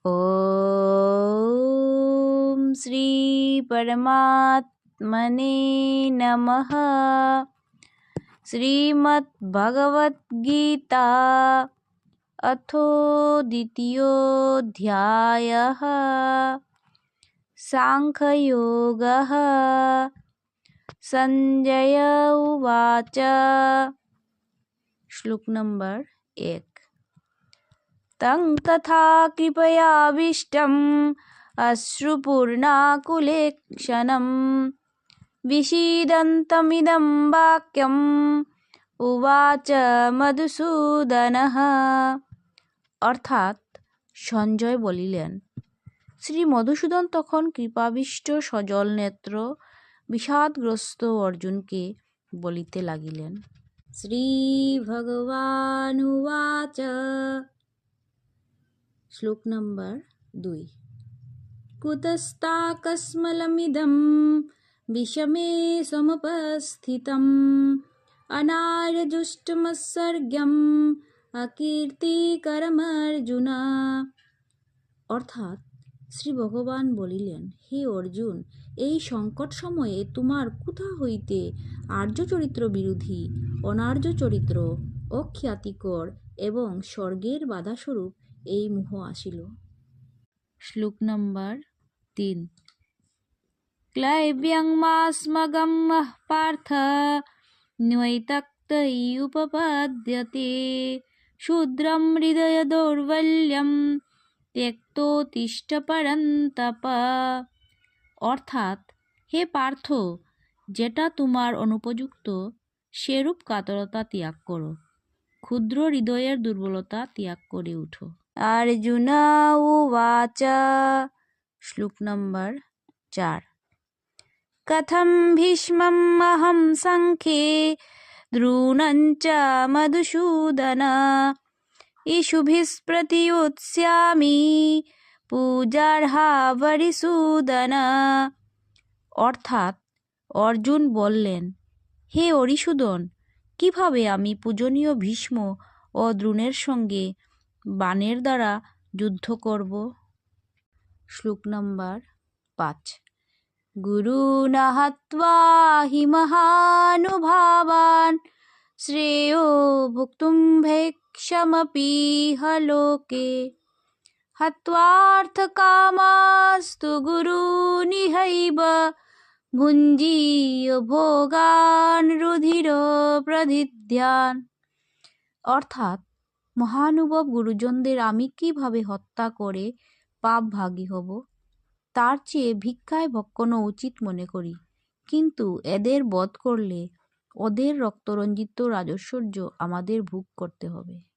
ॐ श्री परमात्मने नमः। श्रीमद्भगवद्गीता अथो द्वितीयोऽध्यायः साङ्ख्ययोगः। संजय उवाच। श्लोक नंबर 1। तं तथा कृपयाविष्टम् अश्रुपूर्णाकुलेक्षणं विषीदन्तमिदं वाक्यम् उवाच মধুসূদনः। অর্থাৎ সঞ্জয় বলিলেন, শ্রী মধুসূদন তখন কৃপাবিষ্ট সজল নেত্র বিষাদগ্রস্ত অর্জুনকে বলিতে লাগিলেন। শ্রী ভগবানুবাচ। শ্লোক নম্বর 2। কুতস্তাকস্মলমিদं বিষমে সমুপস্থিতम् অনার্যজুষ্টমৎসর্গ্যম অকীর্তিকরমর্জুন। অর্থাৎ শ্রী ভগবান বলিলেন, হে অর্জুন, এই সংকট সময়ে তোমার কোথা হইতে আর্য চরিত্র বিরোধী, অনার্য চরিত্র, অখ্যাতিকর এবং স্বর্গের বাধাস্বরূপ এই মোহ আসিল। শ্লোক নম্বর 3। ক্লাইব্যং মাস্মগম পার্থ নৈতক্তয়ুপপাদ্যতে শূদ্রম হৃদয় দৌর্বল্যম ত্যক্তোত্তিষ্ঠ পরন্তপ। অর্থাৎ হে পার্থ, যেটা তোমার অনুপযুক্ত সেরূপ কাতরতা ত্যাগ করো, ক্ষুদ্র হৃদয়ের দুর্বলতা ত্যাগ করে উঠো। অর্জুন উবাচ। শ্লোক নম্বর 4। কথম ভীষ্মম অহম সংখ্যে দ্রোণং চ মধুসূদন ইষুভিঃ প্রতিয়োৎস্যামি পূজার্হা বরিসূদন। অর্থাৎ অর্জুন বললেন, হে অরিসূদন, কিভাবে আমি পূজনীয় ভীষ্ম ও দ্রোণের সঙ্গে বাণের দ্বারা যুদ্ধ করব। শ্লোক নম্বর 5। গুরুণ হত্বা হি মহানুভাবান শ্রেয়ো ভোক্তুম ভৈক্ষমপীহ লোকে হত্বার্থকামাস্তু গুরুনিহৈব ভুঞ্জীয় ভোগান রুধির প্রধিধ্যান। অর্থাৎ মহানুভব গুরুজনদের আমি কিভাবে হত্যা করে পাপ ভাগী হব, তার চেয়ে ভিক্ষায় ভক্ষণ উচিত মনে করি, কিন্তু এদের বধ করলে ওদের রক্তরঞ্জিত রাজৈশ্বর্য আমাদের ভোগ করতে হবে।